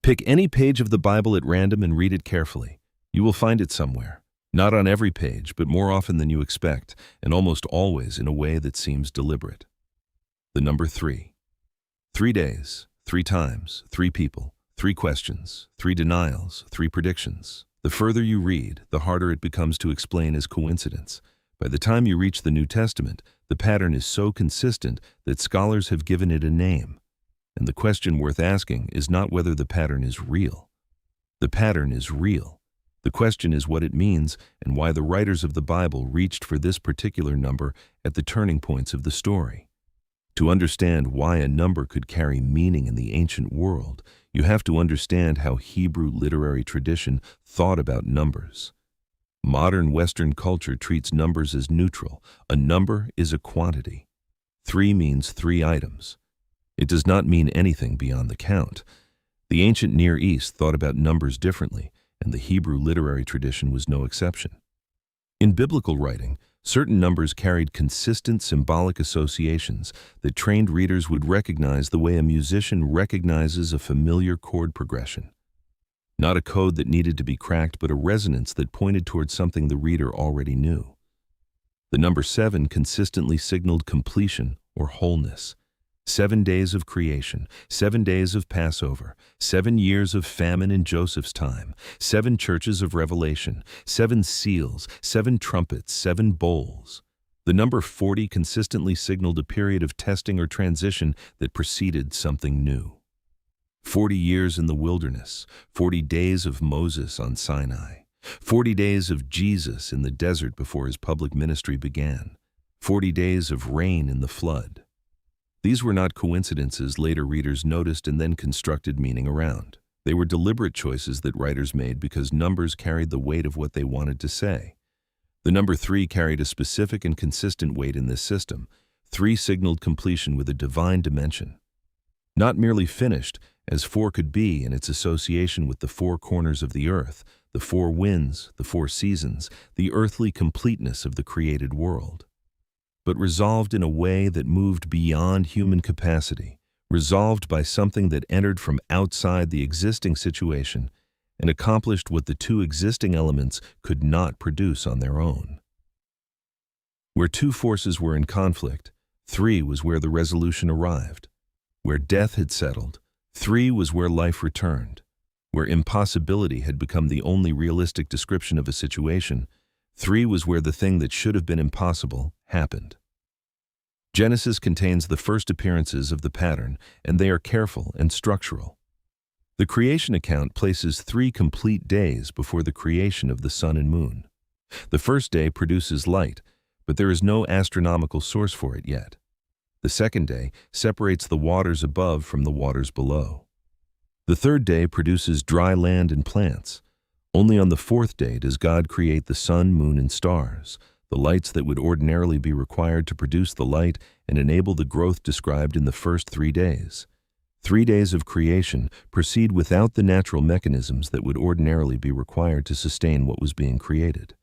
Pick any page of the Bible at random and read it carefully. You will find it somewhere. Not on every page, but more often than you expect, and almost always in a way that seems deliberate. The number 3. 3 days, 3 times, 3 people, 3 questions, 3 denials, 3 predictions. The further you read, the harder it becomes to explain as coincidence. By the time you reach the New Testament, the pattern is so consistent that scholars have given it a name. And the question worth asking is not whether the pattern is real. The pattern is real. The question is what it means and why the writers of the Bible reached for this particular number at the turning points of the story. To understand why a number could carry meaning in the ancient world, you have to understand how Hebrew literary tradition thought about numbers. Modern Western culture treats numbers as neutral. A number is a quantity. 3 means 3 items. It does not mean anything beyond the count. The ancient Near East thought about numbers differently, and the Hebrew literary tradition was no exception. In biblical writing, certain numbers carried consistent symbolic associations that trained readers would recognize the way a musician recognizes a familiar chord progression. Not a code that needed to be cracked, but a resonance that pointed towards something the reader already knew. The number 7 consistently signaled completion or wholeness. 7 days of creation, 7 days of Passover, 7 years of famine in Joseph's time, 7 churches of Revelation, 7 seals, 7 trumpets, 7 bowls. The number 40 consistently signaled a period of testing or transition that preceded something new. 40 years in the wilderness, 40 days of Moses on Sinai, 40 days of Jesus in the desert before his public ministry began, 40 days of rain in the flood. These were not coincidences later readers noticed and then constructed meaning around. They were deliberate choices that writers made because numbers carried the weight of what they wanted to say. The number 3 carried a specific and consistent weight in this system. 3 signaled completion with a divine dimension. Not merely finished, as 4 could be in its association with the 4 corners of the earth, the 4 winds, the 4 seasons, the earthly completeness of the created world. But resolved in a way that moved beyond human capacity, resolved by something that entered from outside the existing situation and accomplished what the 2 existing elements could not produce on their own. Where 2 forces were in conflict, 3 was where the resolution arrived. Where death had settled, 3 was where life returned. Where impossibility had become the only realistic description of a situation, 3 was where the thing that should have been impossible happened. Genesis contains the first appearances of the pattern, and they are careful and structural. The creation account places 3 complete days before the creation of the sun and moon. The first day produces light, but there is no astronomical source for it yet. The second day separates the waters above from the waters below. The third day produces dry land and plants. Only on the 4th day does God create the sun, moon, and stars, the lights that would ordinarily be required to produce the light and enable the growth described in the first 3 days. 3 days of creation proceed without the natural mechanisms that would ordinarily be required to sustain what was being created.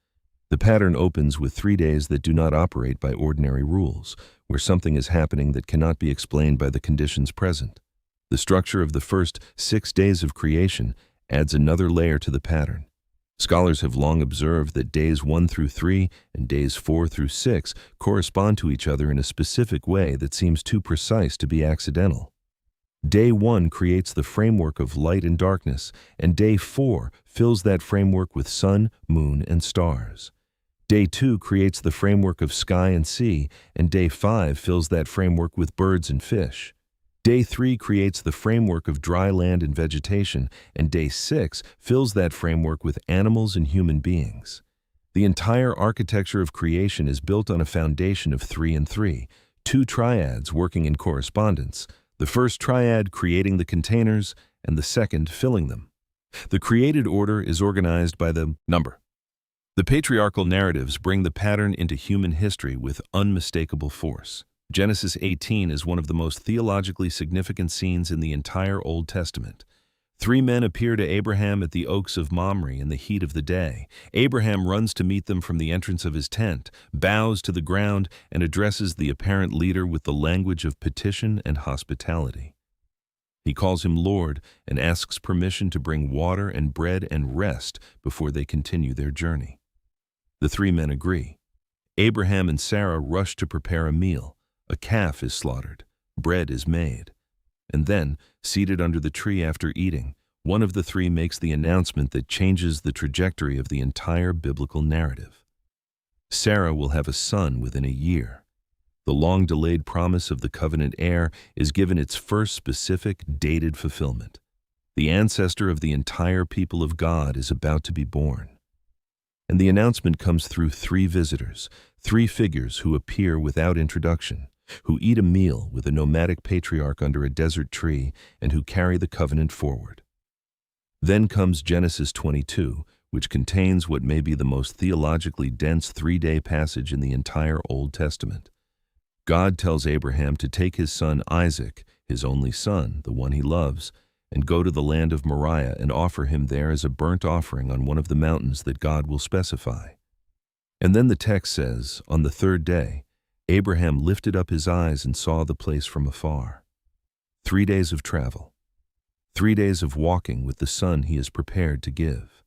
The pattern opens with 3 days that do not operate by ordinary rules, where something is happening that cannot be explained by the conditions present. The structure of the first 6 days of creation adds another layer to the pattern. Scholars have long observed that days 1 through 3 and days 4 through 6 correspond to each other in a specific way that seems too precise to be accidental. Day 1 creates the framework of light and darkness, and day 4 fills that framework with sun, moon, and stars. Day 2 creates the framework of sky and sea, and day 5 fills that framework with birds and fish. Day 3 creates the framework of dry land and vegetation, and day 6 fills that framework with animals and human beings. The entire architecture of creation is built on a foundation of 3 and 3, 2 triads working in correspondence, the first triad creating the containers and the second filling them. The created order is organized by the number. The patriarchal narratives bring the pattern into human history with unmistakable force. Genesis 18 is one of the most theologically significant scenes in the entire Old Testament. 3 men appear to Abraham at the oaks of Mamre in the heat of the day. Abraham runs to meet them from the entrance of his tent, bows to the ground, and addresses the apparent leader with the language of petition and hospitality. He calls him Lord and asks permission to bring water and bread and rest before they continue their journey. The three men agree. Abraham and Sarah rush to prepare a meal. A calf is slaughtered. Bread is made. And then, seated under the tree after eating, one of the three makes the announcement that changes the trajectory of the entire biblical narrative. Sarah will have a son within a year. The long-delayed promise of the covenant heir is given its first specific, dated fulfillment. The ancestor of the entire people of God is about to be born. And the announcement comes through three visitors, three figures who appear without introduction, who eat a meal with a nomadic patriarch under a desert tree, and who carry the covenant forward. Then comes Genesis 22, which contains what may be the most theologically dense three-day passage in the entire Old Testament. God tells Abraham to take his son Isaac, his only son, the one he loves, and go to the land of Moriah and offer him there as a burnt offering on one of the mountains that God will specify. And then the text says, on the third day, Abraham lifted up his eyes and saw the place from afar. 3 days of travel. 3 days of walking with the son he is prepared to give.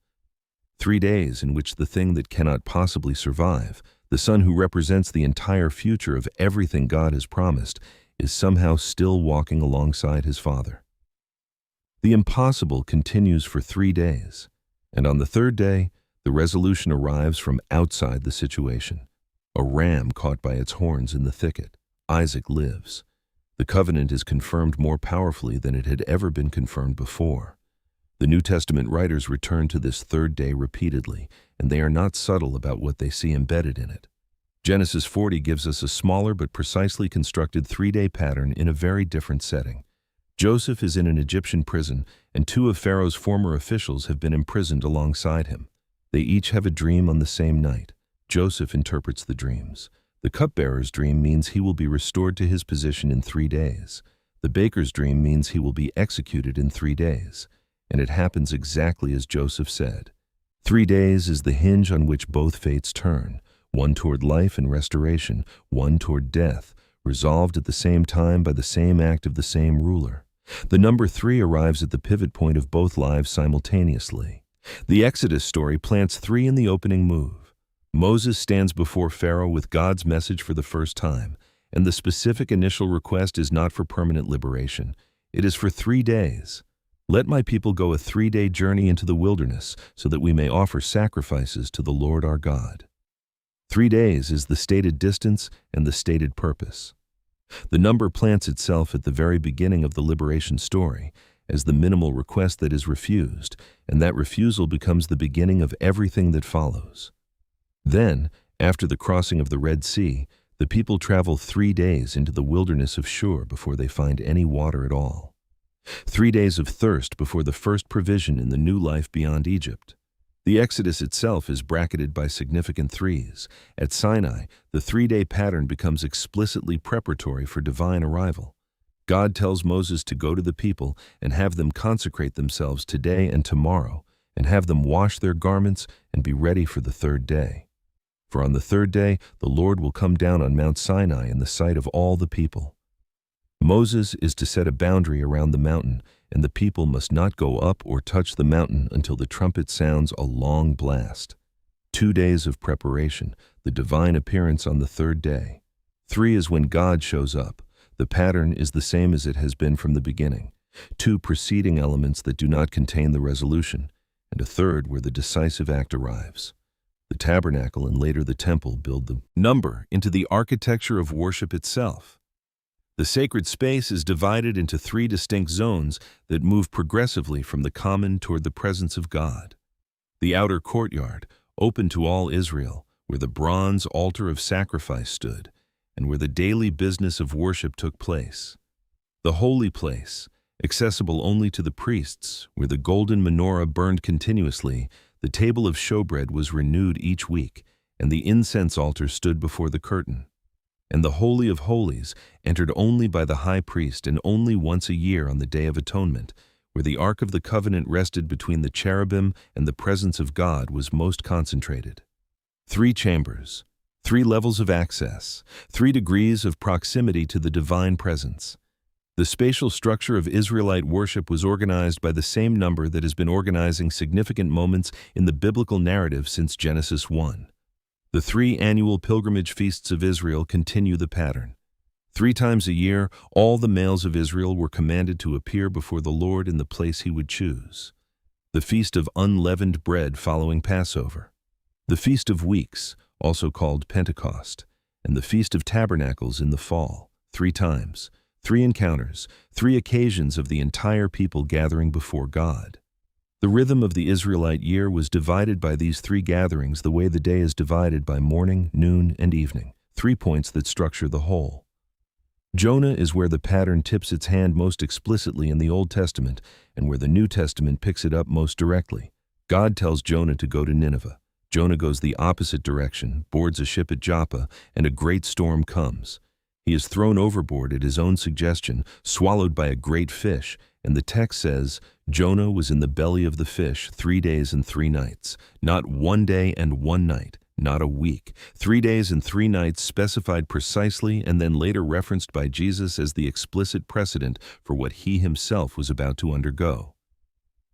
3 days in which the thing that cannot possibly survive, the son who represents the entire future of everything God has promised, is somehow still walking alongside his father. The impossible continues for 3 days, and on the third day, the resolution arrives from outside the situation. A ram caught by its horns in the thicket. Isaac lives. The covenant is confirmed more powerfully than it had ever been confirmed before. The New Testament writers return to this third day repeatedly, and they are not subtle about what they see embedded in it. Genesis 40 gives us a smaller but precisely constructed 3-day pattern in a very different setting. Joseph is in an Egyptian prison, and 2 of Pharaoh's former officials have been imprisoned alongside him. They each have a dream on the same night. Joseph interprets the dreams. The cupbearer's dream means he will be restored to his position in 3 days. The baker's dream means he will be executed in 3 days. And it happens exactly as Joseph said. 3 days is the hinge on which both fates turn, one toward life and restoration, one toward death, resolved at the same time by the same act of the same ruler. The number 3 arrives at the pivot point of both lives simultaneously. The Exodus story plants 3 in the opening move. Moses stands before Pharaoh with God's message for the first time, and the specific initial request is not for permanent liberation. It is for 3 days. Let my people go a 3-day journey into the wilderness so that we may offer sacrifices to the Lord our God. 3 days is the stated distance and the stated purpose. The number plants itself at the very beginning of the liberation story as the minimal request that is refused, and that refusal becomes the beginning of everything that follows. Then, after the crossing of the Red Sea, the people travel 3 days into the wilderness of Shur before they find any water at all. 3 days of thirst before the first provision in the new life beyond Egypt. The Exodus itself is bracketed by significant 3s. At Sinai, the 3-day pattern becomes explicitly preparatory for divine arrival. God tells Moses to go to the people and have them consecrate themselves today and tomorrow, and have them wash their garments and be ready for the 3rd day. For on the 3rd day, the Lord will come down on Mount Sinai in the sight of all the people. Moses is to set a boundary around the mountain, and the people must not go up or touch the mountain until the trumpet sounds a long blast. 2 days of preparation, the divine appearance on the 3rd day. 3 is when God shows up. The pattern is the same as it has been from the beginning. 2 preceding elements that do not contain the resolution, and a 3rd where the decisive act arrives. The tabernacle and later the temple build the number into the architecture of worship itself. The sacred space is divided into 3 distinct zones that move progressively from the common toward the presence of God. The outer courtyard, open to all Israel, where the bronze altar of sacrifice stood, and where the daily business of worship took place. The holy place, accessible only to the priests, where the golden menorah burned continuously, the table of showbread was renewed each week, and the incense altar stood before the curtain. And the Holy of Holies, entered only by the high priest and only once a year on the Day of Atonement, where the Ark of the Covenant rested between the cherubim and the presence of God was most concentrated. 3 chambers, 3 levels of access, 3 degrees of proximity to the divine presence. The spatial structure of Israelite worship was organized by the same number that has been organizing significant moments in the biblical narrative since Genesis 1. The 3 annual pilgrimage feasts of Israel continue the pattern. 3 times a year, all the males of Israel were commanded to appear before the Lord in the place he would choose. The Feast of Unleavened Bread following Passover. The Feast of Weeks, also called Pentecost, and the Feast of Tabernacles in the fall, 3 times. 3 encounters, 3 occasions of the entire people gathering before God. The rhythm of the Israelite year was divided by these 3 gatherings the way the day is divided by morning, noon, and evening, 3 points that structure the whole. Jonah is where the pattern tips its hand most explicitly in the Old Testament and where the New Testament picks it up most directly. God tells Jonah to go to Nineveh. Jonah goes the opposite direction, boards a ship at Joppa, and a great storm comes. He is thrown overboard at his own suggestion, swallowed by a great fish, and the text says, Jonah was in the belly of the fish 3 days and 3 nights, not 1 day and 1 night, not a week. 3 days and 3 nights specified precisely and then later referenced by Jesus as the explicit precedent for what he himself was about to undergo.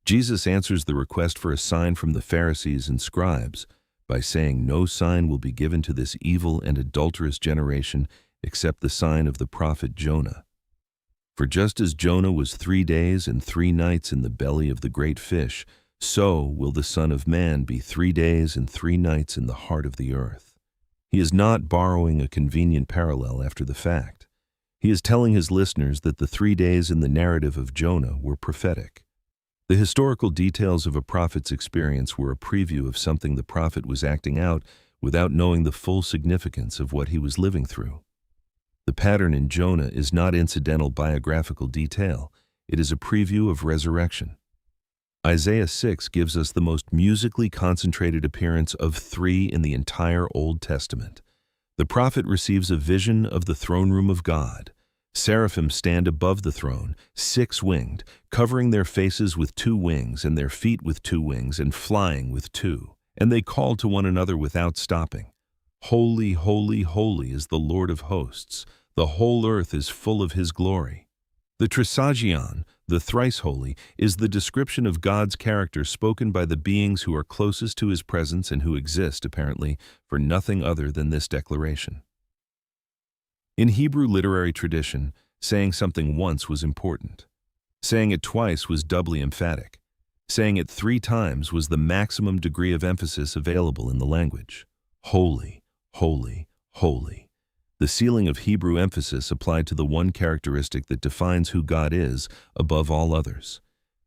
Jesus answers the request for a sign from the Pharisees and scribes by saying, no sign will be given to this evil and adulterous generation except the sign of the prophet Jonah. For just as Jonah was 3 days and 3 nights in the belly of the great fish, so will the Son of Man be 3 days and 3 nights in the heart of the earth. He is not borrowing a convenient parallel after the fact. He is telling his listeners that the 3 days in the narrative of Jonah were prophetic. The historical details of a prophet's experience were a preview of something the prophet was acting out without knowing the full significance of what he was living through. The pattern in Jonah is not incidental biographical detail. It is a preview of resurrection. Isaiah 6 gives us the most musically concentrated appearance of 3 in the entire Old Testament. The prophet receives a vision of the throne room of God. Seraphim stand above the throne, 6-winged, covering their faces with 2 wings and their feet with 2 wings and flying with 2. And they call to one another without stopping. Holy, holy, holy is the Lord of hosts. The whole earth is full of his glory. The trisagion, the thrice holy, is the description of God's character spoken by the beings who are closest to his presence and who exist, apparently, for nothing other than this declaration. In Hebrew literary tradition, saying something once was important. Saying it twice was doubly emphatic. Saying it 3 times was the maximum degree of emphasis available in the language. Holy, holy, holy. The ceiling of Hebrew emphasis applied to the one characteristic that defines who God is above all others.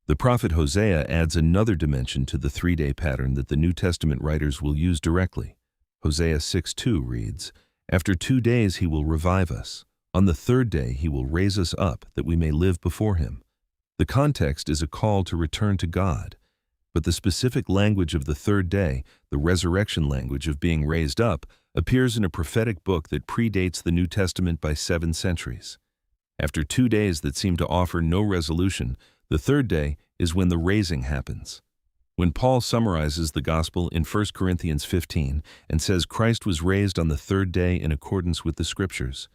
The prophet Hosea adds another dimension to the 3-day pattern that the New Testament writers will use directly. Hosea 6:2 reads, After 2 days he will revive us. On the 3rd day he will raise us up that we may live before him. The context is a call to return to God, but the specific language of the 3rd day, the resurrection language of being raised up, appears in a prophetic book that predates the New Testament by 7 centuries. After 2 days that seem to offer no resolution, the 3rd day is when the raising happens. When Paul summarizes the gospel in 1 Corinthians 15 and says Christ was raised on the 3rd day in accordance with the scriptures,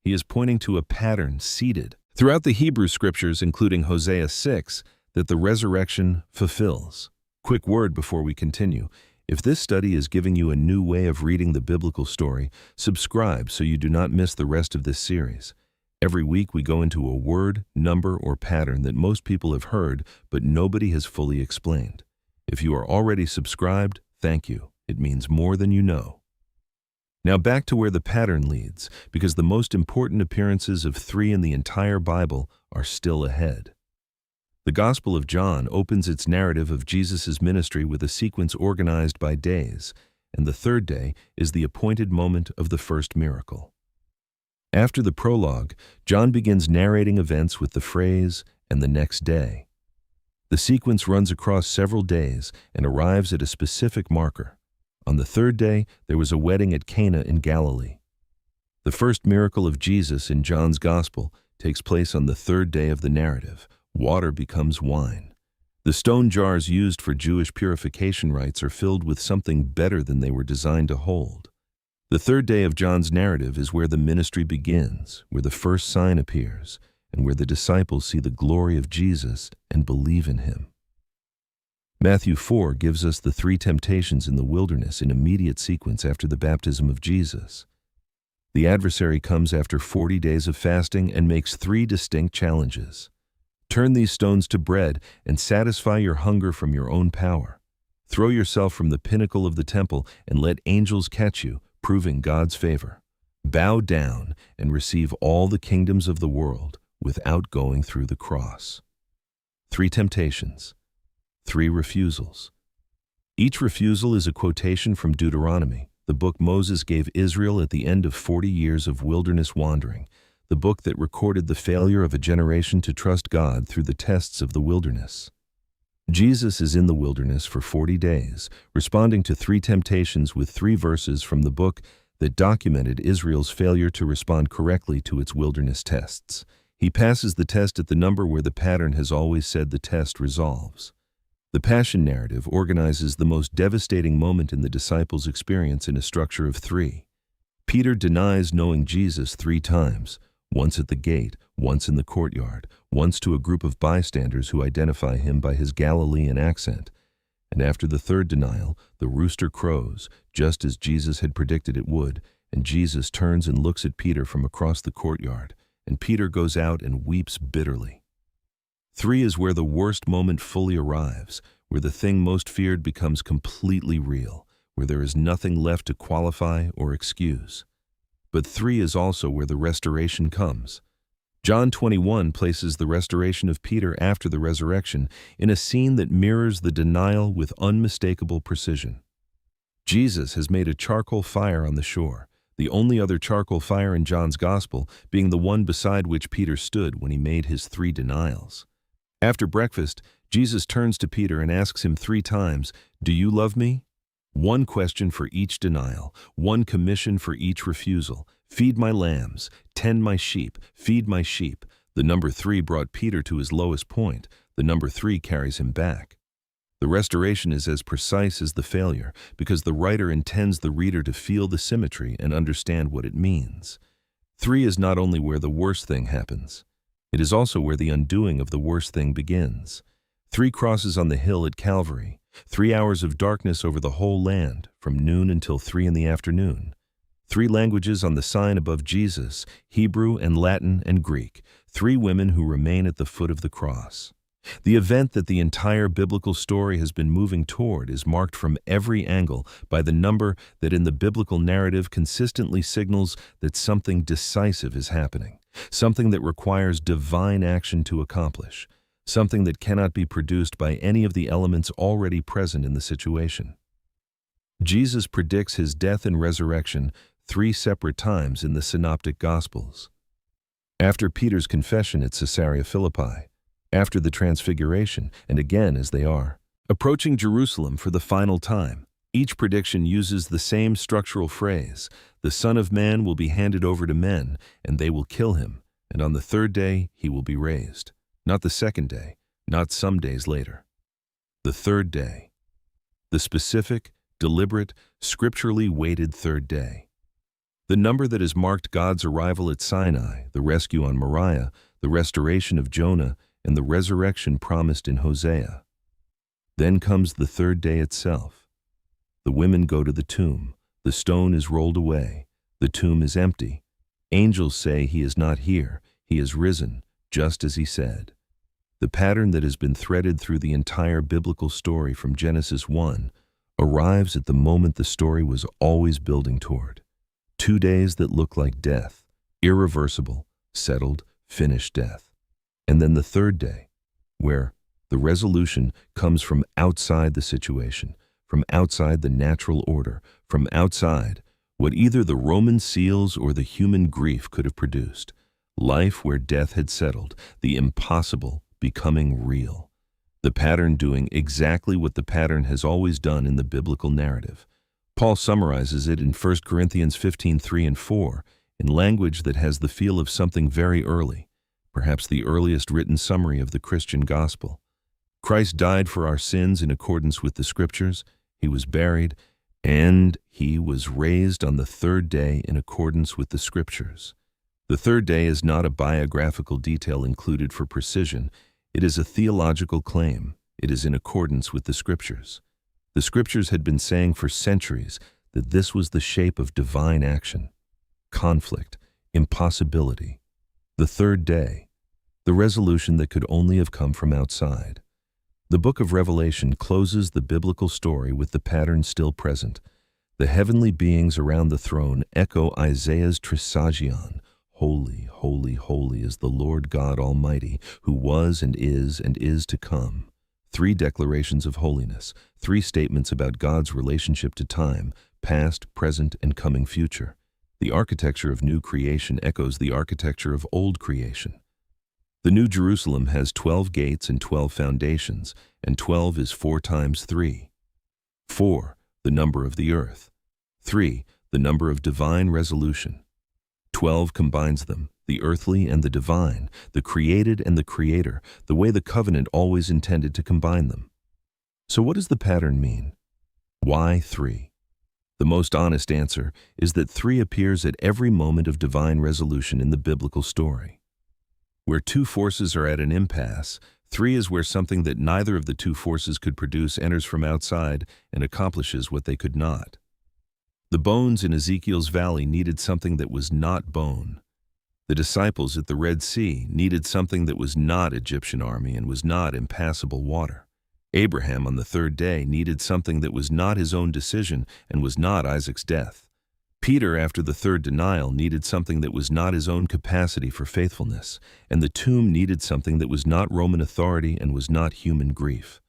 he is pointing to a pattern seated throughout the Hebrew scriptures, including Hosea 6, that the resurrection fulfills. Quick word before we continue. If this study is giving you a new way of reading the biblical story, subscribe so you do not miss the rest of this series. Every week we go into a word, number, or pattern that most people have heard, but nobody has fully explained. If you are already subscribed, thank you. It means more than you know. Now back to where the pattern leads, because the most important appearances of 3 in the entire Bible are still ahead. The Gospel of John opens its narrative of Jesus' ministry with a sequence organized by days, and the 3rd day is the appointed moment of the first miracle. After the prologue, John begins narrating events with the phrase, "and the next day." The sequence runs across several days and arrives at a specific marker. On the 3rd day, there was a wedding at Cana in Galilee. The first miracle of Jesus in John's Gospel takes place on the 3rd day of the narrative. Water becomes wine. The stone jars used for Jewish purification rites are filled with something better than they were designed to hold. The 3rd day of John's narrative is where the ministry begins, where the first sign appears, and where the disciples see the glory of Jesus and believe in him. Matthew 4 gives us the 3 temptations in the wilderness in immediate sequence after the baptism of Jesus. The adversary comes after 40 days of fasting and makes 3 distinct challenges. Turn these stones to bread and satisfy your hunger from your own power. Throw yourself from the pinnacle of the temple and let angels catch you, proving God's favor. Bow down and receive all the kingdoms of the world without going through the cross. 3 temptations, 3 refusals. Each refusal is a quotation from Deuteronomy, the book Moses gave Israel at the end of 40 years of wilderness wandering, the book that recorded the failure of a generation to trust God through the tests of the wilderness. Jesus is in the wilderness for 40 days, responding to 3 temptations with 3 verses from the book that documented Israel's failure to respond correctly to its wilderness tests. He passes the test at the number where the pattern has always said the test resolves. The Passion narrative organizes the most devastating moment in the disciples' experience in a structure of 3. Peter denies knowing Jesus 3 times, once at the gate, once in the courtyard, once to a group of bystanders who identify him by his Galilean accent. And after the 3rd denial, the rooster crows, just as Jesus had predicted it would, and Jesus turns and looks at Peter from across the courtyard, and Peter goes out and weeps bitterly. 3 is where the worst moment fully arrives, where the thing most feared becomes completely real, where there is nothing left to qualify or excuse. But 3 is also where the restoration comes. John 21 places the restoration of Peter after the resurrection in a scene that mirrors the denial with unmistakable precision. Jesus has made a charcoal fire on the shore, the only other charcoal fire in John's Gospel being the one beside which Peter stood when he made his 3 denials. After breakfast, Jesus turns to Peter and asks him 3 times, "Do you love me?" 1 question for each denial, 1 commission for each refusal. Feed my lambs, tend my sheep, feed my sheep. The number 3 brought Peter to his lowest point. The number 3 carries him back. The restoration is as precise as the failure because the writer intends the reader to feel the symmetry and understand what it means. 3 is not only where the worst thing happens, it is also where the undoing of the worst thing begins. 3 crosses on the hill at Calvary, 3 hours of darkness over the whole land, from noon until 3 in the afternoon. 3 languages on the sign above Jesus, Hebrew and Latin and Greek. 3 women who remain at the foot of the cross. The event that the entire biblical story has been moving toward is marked from every angle by the number that in the biblical narrative consistently signals that something decisive is happening, something that requires divine action to accomplish, something that cannot be produced by any of the elements already present in the situation. Jesus predicts his death and resurrection 3 separate times in the Synoptic Gospels. After Peter's confession at Caesarea Philippi, after the transfiguration, and again as they are approaching Jerusalem for the final time. Each prediction uses the same structural phrase: the Son of Man will be handed over to men, and they will kill him, and on the 3rd day he will be raised. Not the 2nd day, not some days later. The 3rd day. The specific, deliberate, scripturally weighted 3rd day. The number that has marked God's arrival at Sinai, the rescue on Moriah, the restoration of Jonah, and the resurrection promised in Hosea. Then comes the 3rd day itself. The women go to the tomb. The stone is rolled away. The tomb is empty. Angels say he is not here. He is risen, just as he said. The pattern that has been threaded through the entire biblical story from Genesis 1 arrives at the moment the story was always building toward. 2 days that look like death, irreversible, settled, finished death. And then the 3rd day, where the resolution comes from outside the situation, from outside the natural order, from outside what either the Roman seals or the human grief could have produced. Life where death had settled, the impossible becoming real. The pattern doing exactly what the pattern has always done in the biblical narrative. Paul summarizes it in 1 Corinthians 15:3 and 4, in language that has the feel of something very early, perhaps the earliest written summary of the Christian gospel. Christ died for our sins in accordance with the Scriptures. He was buried, and he was raised on the 3rd day in accordance with the Scriptures. The third day is not a biographical detail included for precision. It is a theological claim. It is in accordance with the Scriptures. The Scriptures had been saying for centuries that this was the shape of divine action. Conflict, impossibility. The third day, the resolution that could only have come from outside. The book of Revelation closes the biblical story with the pattern still present. The heavenly beings around the throne echo Isaiah's trisagion. Holy, holy, holy is the Lord God Almighty, who was and is to come. 3 declarations of holiness, 3 statements about God's relationship to time, past, present, and coming future. The architecture of new creation echoes the architecture of old creation. The New Jerusalem has 12 gates and 12 foundations, and 12 is 4 times 3. 4, the number of the earth. 3, the number of divine resolution. 12 combines them, the earthly and the divine, the created and the creator, the way the covenant always intended to combine them. So what does the pattern mean? Why 3? The most honest answer is that 3 appears at every moment of divine resolution in the biblical story. Where 2 forces are at an impasse, 3 is where something that neither of the 2 forces could produce enters from outside and accomplishes what they could not. The bones in Ezekiel's valley needed something that was not bone. The disciples at the Red Sea needed something that was not Egyptian army and was not impassable water. Abraham on the third day needed something that was not his own decision and was not Isaac's death. Peter, after the third denial, needed something that was not his own capacity for faithfulness, and the tomb needed something that was not Roman authority and was not human grief.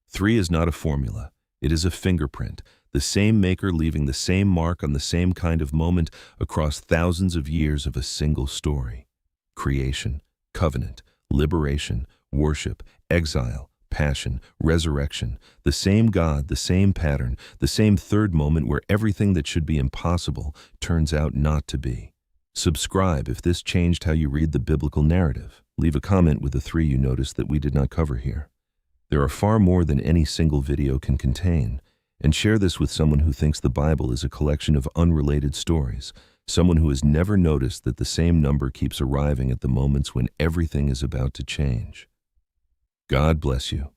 3 is not a formula. It is a fingerprint, the same maker leaving the same mark on the same kind of moment across thousands of years of a single story. Creation, covenant, liberation, worship, exile, passion, resurrection, the same God, the same pattern, the same third moment where everything that should be impossible turns out not to be. Subscribe if this changed how you read the biblical narrative. Leave a comment with the 3 you noticed that we did not cover here. There are far more than any single video can contain, and share this with someone who thinks the Bible is a collection of unrelated stories, someone who has never noticed that the same number keeps arriving at the moments when everything is about to change. God bless you.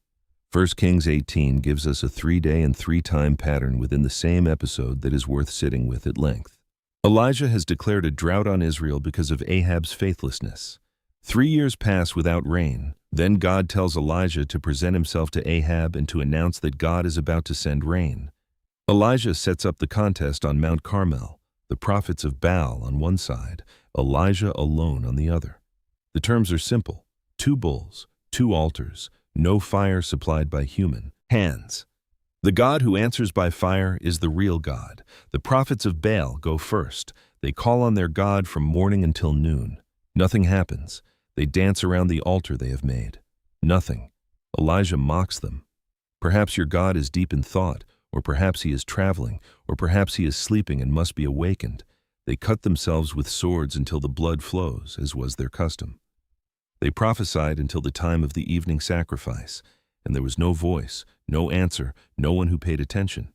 1 Kings 18 gives us a 3-day and 3-time pattern within the same episode that is worth sitting with at length. Elijah has declared a drought on Israel because of Ahab's faithlessness. 3 years pass without rain. Then God tells Elijah to present himself to Ahab and to announce that God is about to send rain. Elijah sets up the contest on Mount Carmel, the prophets of Baal on one side, Elijah alone on the other. The terms are simple: 2 bulls, 2 altars, no fire supplied by human hands. The God who answers by fire is the real God. The prophets of Baal go first. They call on their God from morning until noon. Nothing happens. They dance around the altar they have made. Nothing. Elijah mocks them. Perhaps your God is deep in thought, or perhaps he is traveling, or perhaps he is sleeping and must be awakened. They cut themselves with swords until the blood flows, as was their custom. They prophesied until the time of the evening sacrifice, and there was no voice, no answer, no one who paid attention.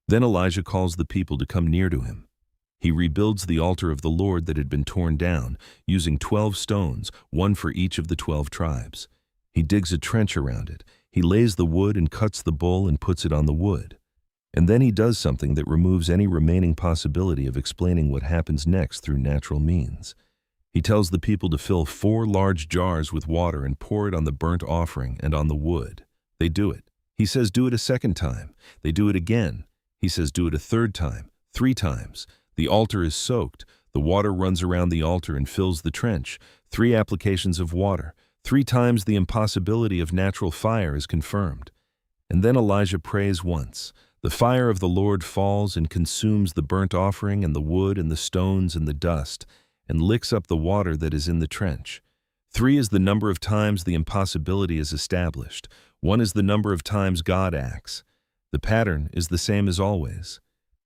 Then Elijah calls the people to come near to him. He rebuilds the altar of the Lord that had been torn down, using 12 stones, 1 for each of the 12 tribes. He digs a trench around it. He lays the wood and cuts the bull and puts it on the wood. And then he does something that removes any remaining possibility of explaining what happens next through natural means. He tells the people to fill 4 large jars with water and pour it on the burnt offering and on the wood. They do it. He says do it a second time. They do it again. He says do it a third time, 3 times. The altar is soaked. The water runs around the altar and fills the trench. 3 applications of water. 3 times the impossibility of natural fire is confirmed. And then Elijah prays once. The fire of the Lord falls and consumes the burnt offering and the wood and the stones and the dust, and licks up the water that is in the trench. 3 is the number of times the impossibility is established. 1 is the number of times God acts. The pattern is the same as always.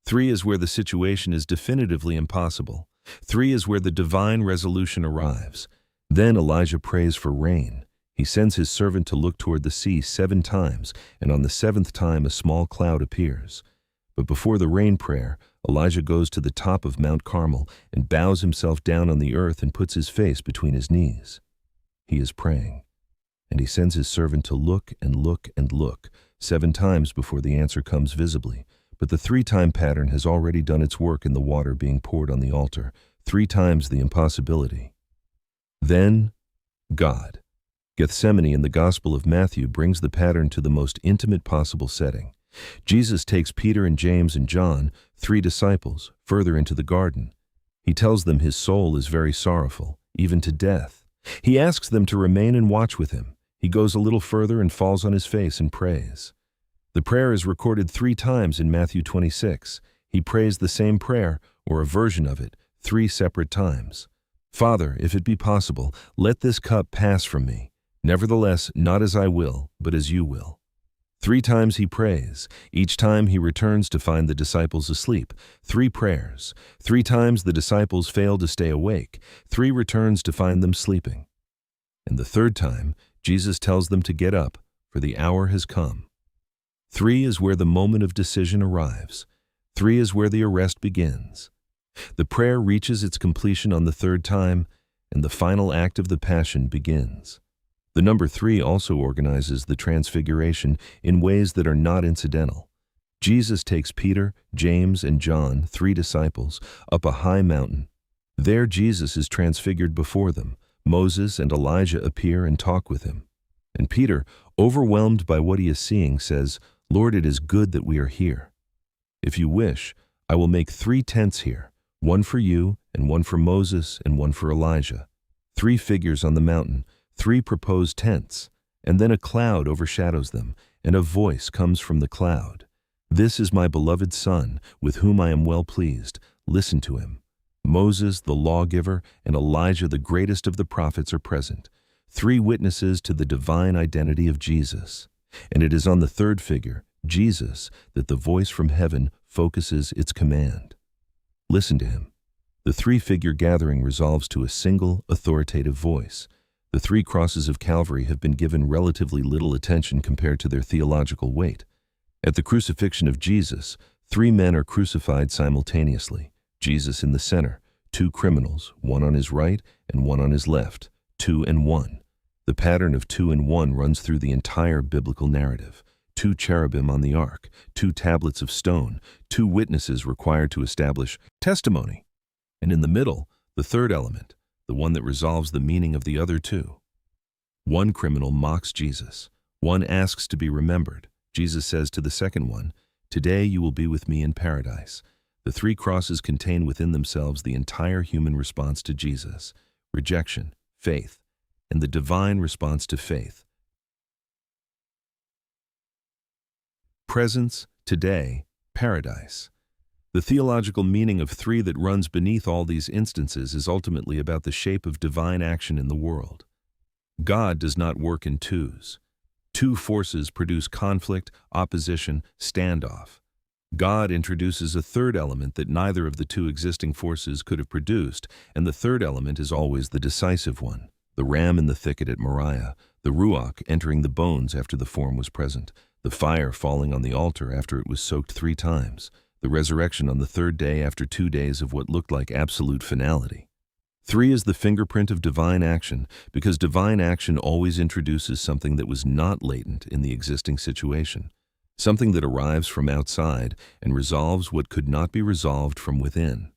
3 is where the situation is definitively impossible. 3 is where the divine resolution arrives. Then Elijah prays for rain. He sends his servant to look toward the sea 7 times, and on the 7th time a small cloud appears. But before the rain prayer, Elijah goes to the top of Mount Carmel and bows himself down on the earth and puts his face between his knees. He is praying, and he sends his servant to look and look and look 7 times before the answer comes visibly. But the 3-time pattern has already done its work in the water being poured on the altar, 3 times the impossibility. Then, God. Gethsemane in the Gospel of Matthew brings the pattern to the most intimate possible setting. Jesus takes Peter and James and John, 3 disciples, further into the garden. He tells them his soul is very sorrowful, even to death. He asks them to remain and watch with him. He goes a little further and falls on his face and prays. The prayer is recorded 3 times in Matthew 26. He prays the same prayer, or a version of it, 3 separate times. Father, if it be possible, let this cup pass from me. Nevertheless, not as I will, but as you will. 3 times he prays. Each time he returns to find the disciples asleep. 3 prayers. 3 times the disciples fail to stay awake. 3 returns to find them sleeping. And the 3rd time, Jesus tells them to get up, for the hour has come. 3 is where the moment of decision arrives. 3 is where the arrest begins. The prayer reaches its completion on the 3rd time, and the final act of the Passion begins. The number 3 also organizes the transfiguration in ways that are not incidental. Jesus takes Peter, James, and John, 3 disciples, up a high mountain. There Jesus is transfigured before them. Moses and Elijah appear and talk with him. And Peter, overwhelmed by what he is seeing, says, Lord, it is good that we are here. If you wish, I will make 3 tents here, one for you, and one for Moses, and one for Elijah. 3 figures on the mountain, 3 proposed tents, and then a cloud overshadows them, and a voice comes from the cloud. This is my beloved Son, with whom I am well pleased. Listen to him. Moses, the lawgiver, and Elijah, the greatest of the prophets, are present. 3 witnesses to the divine identity of Jesus. And it is on the 3rd figure, Jesus, that the voice from heaven focuses its command. Listen to him. The 3-figure gathering resolves to a single, authoritative voice. The 3 crosses of Calvary have been given relatively little attention compared to their theological weight. At the crucifixion of Jesus, 3 men are crucified simultaneously. Jesus in the center, 2 criminals, one on his right and one on his left, 2 and 1. The pattern of 2 and 1 runs through the entire biblical narrative. 2 cherubim on the ark, 2 tablets of stone, 2 witnesses required to establish testimony. And in the middle, the 3rd element, the one that resolves the meaning of the other 2. 1 criminal mocks Jesus. 1 asks to be remembered. Jesus says to the second one, Today you will be with me in paradise. The 3 crosses contain within themselves the entire human response to Jesus: rejection, faith, and the divine response to faith. Presence, today, paradise. The theological meaning of 3 that runs beneath all these instances is ultimately about the shape of divine action in the world. God does not work in 2s. 2 forces produce conflict, opposition, standoff. God introduces a 3rd element that neither of the 2 existing forces could have produced, and the 3rd element is always the decisive one. The ram in the thicket at Moriah, the ruach entering the bones after the form was present, the fire falling on the altar after it was soaked 3 times, the resurrection on the 3rd day after 2 days of what looked like absolute finality. 3 is the fingerprint of divine action, because divine action always introduces something that was not latent in the existing situation, something that arrives from outside and resolves what could not be resolved from within.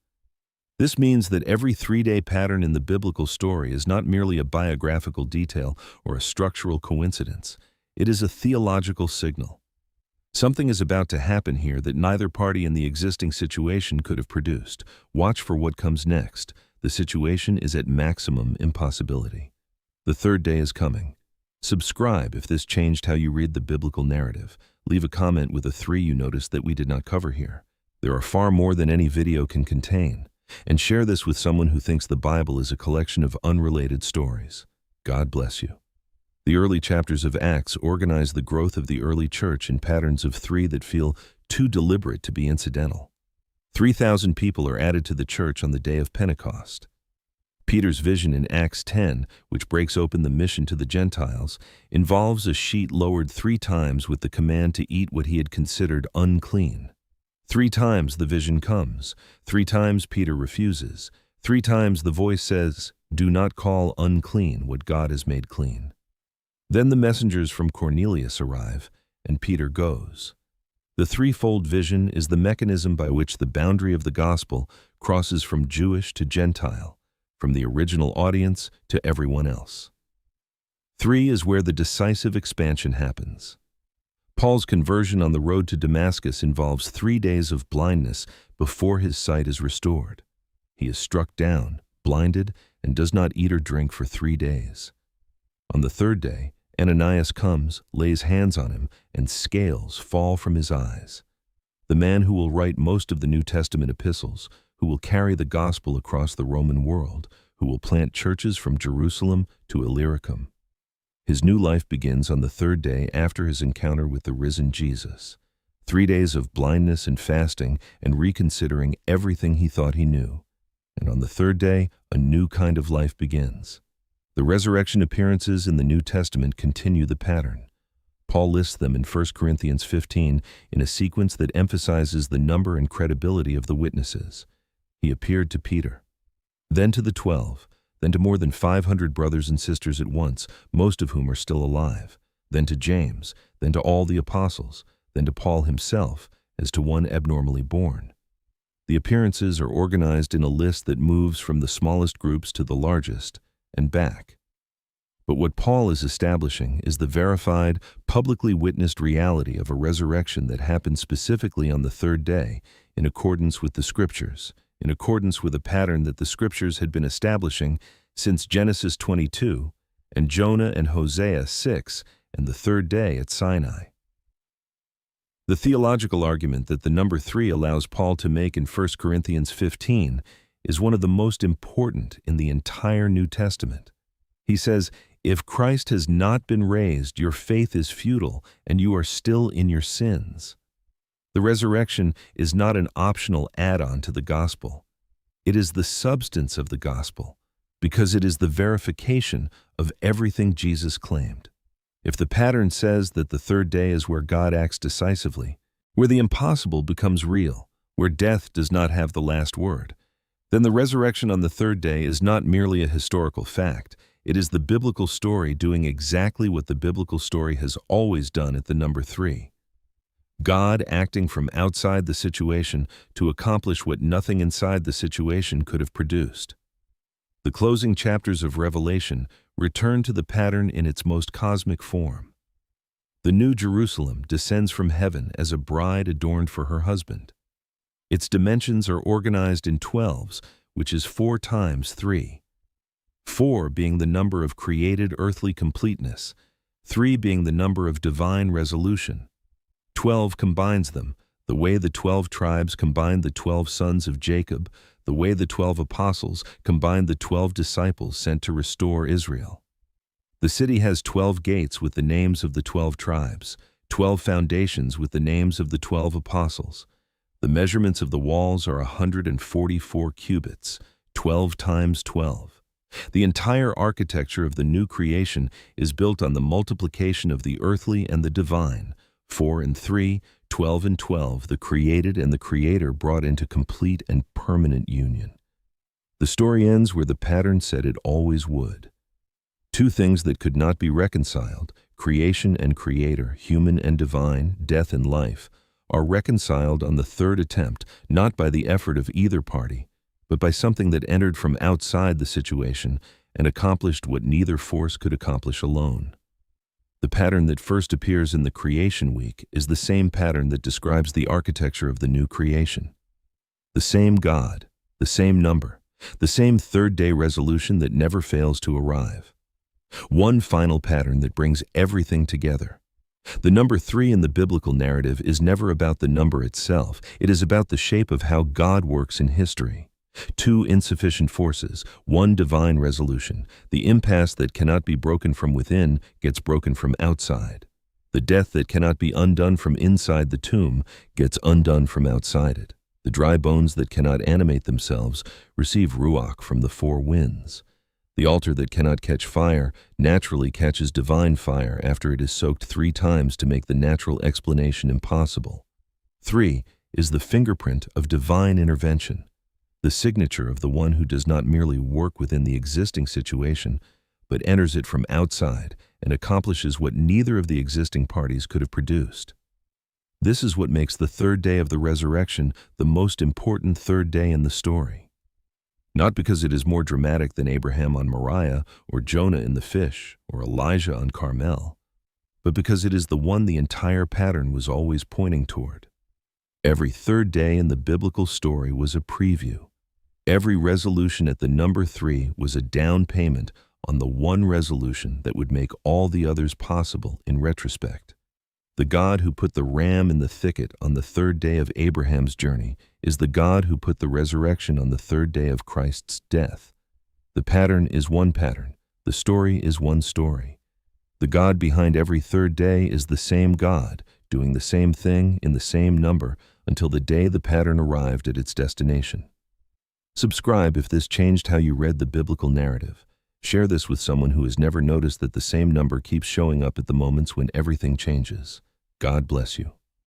This means that every 3-day pattern in the biblical story is not merely a biographical detail or a structural coincidence. It is a theological signal. Something is about to happen here that neither party in the existing situation could have produced. Watch for what comes next. The situation is at maximum impossibility. The 3rd day is coming. Subscribe if this changed how you read the biblical narrative. Leave a comment with a 3 you noticed that we did not cover here. There are far more than any video can contain. And share this with someone who thinks the Bible is a collection of unrelated stories. God bless you. The early chapters of Acts organize the growth of the early church in patterns of 3 that feel too deliberate to be incidental. 3,000 people are added to the church on the day of Pentecost. Peter's vision in Acts 10, which breaks open the mission to the Gentiles, involves a sheet lowered 3 times with the command to eat what he had considered unclean. 3 times the vision comes. 3 times Peter refuses. 3 times the voice says, "Do not call unclean what God has made clean." Then the messengers from Cornelius arrive, and Peter goes. The threefold vision is the mechanism by which the boundary of the gospel crosses from Jewish to Gentile, from the original audience to everyone else. 3 is where the decisive expansion happens. Paul's conversion on the road to Damascus involves 3 days of blindness before his sight is restored. He is struck down, blinded, and does not eat or drink for 3 days. On the 3rd day, Ananias comes, lays hands on him, and scales fall from his eyes. The man who will write most of the New Testament epistles, who will carry the gospel across the Roman world, who will plant churches from Jerusalem to Illyricum. His new life begins on the 3rd day after his encounter with the risen Jesus. 3 days of blindness and fasting and reconsidering everything he thought he knew. And on the 3rd day, a new kind of life begins. The resurrection appearances in the New Testament continue the pattern. Paul lists them in 1 Corinthians 15 in a sequence that emphasizes the number and credibility of the witnesses. He appeared to Peter, then to the 12, then to more than 500 brothers and sisters at once, most of whom are still alive, then to James, then to all the apostles, then to Paul himself, as to one abnormally born. The appearances are organized in a list that moves from the smallest groups to the largest, and back. But what Paul is establishing is the verified, publicly witnessed reality of a resurrection that happened specifically on the 3rd day, in accordance with the Scriptures, in accordance with a pattern that the Scriptures had been establishing since Genesis 22, and Jonah and Hosea 6, and the 3rd day at Sinai. The theological argument that the number 3 allows Paul to make in 1 Corinthians 15 is one of the most important in the entire New Testament. He says, "If Christ has not been raised, your faith is futile, and you are still in your sins." The resurrection is not an optional add-on to the gospel. It is the substance of the gospel, because it is the verification of everything Jesus claimed. If the pattern says that the 3rd day is where God acts decisively, where the impossible becomes real, where death does not have the last word, then the resurrection on the 3rd day is not merely a historical fact. It is the biblical story doing exactly what the biblical story has always done at the number 3. God acting from outside the situation to accomplish what nothing inside the situation could have produced. The closing chapters of Revelation return to the pattern in its most cosmic form. The New Jerusalem descends from heaven as a bride adorned for her husband. Its dimensions are organized in 12s, which is 4 times 3. 4 being the number of created earthly completeness, 3 being the number of divine resolution. 12 combines them, the way the 12 tribes combined the 12 sons of Jacob, the way the 12 apostles combined the 12 disciples sent to restore Israel. The city has 12 gates with the names of the 12 tribes, 12 foundations with the names of the 12 apostles. The measurements of the walls are 144 cubits, 12 times 12. The entire architecture of the new creation is built on the multiplication of the earthly and the divine, 4 and 3, 12 and 12, the created and the Creator brought into complete and permanent union. The story ends where the pattern said it always would. 2 things that could not be reconciled, creation and Creator, human and divine, death and life, are reconciled on the 3rd attempt, not by the effort of either party, but by something that entered from outside the situation and accomplished what neither force could accomplish alone. The pattern that first appears in the creation week is the same pattern that describes the architecture of the new creation. The same God, the same number, the same 3rd day resolution that never fails to arrive. One final pattern that brings everything together. The number 3 in the biblical narrative is never about the number itself. It is about the shape of how God works in history. 2 insufficient forces, 1 divine resolution. The impasse that cannot be broken from within gets broken from outside. The death that cannot be undone from inside the tomb gets undone from outside it. The dry bones that cannot animate themselves receive ruach from the 4 winds. The altar that cannot catch fire naturally catches divine fire after it is soaked 3 times to make the natural explanation impossible. 3 is the fingerprint of divine intervention, the signature of the one who does not merely work within the existing situation, but enters it from outside and accomplishes what neither of the existing parties could have produced. This is what makes the third day of the resurrection the most important third day in the story. Not because it is more dramatic than Abraham on Moriah or Jonah in the fish or Elijah on Carmel, but because it is the one the entire pattern was always pointing toward. Every third day in the biblical story was a preview. Every resolution at the number 3 was a down payment on the one resolution that would make all the others possible in retrospect. The God who put the ram in the thicket on the third day of Abraham's journey is the God who put the resurrection on the third day of Christ's death. The pattern is one pattern. The story is one story. The God behind every third day is the same God, doing the same thing in the same number until the day the pattern arrived at its destination. Subscribe if this changed how you read the biblical narrative. Share this with someone who has never noticed that the same number keeps showing up at the moments when everything changes. God bless you.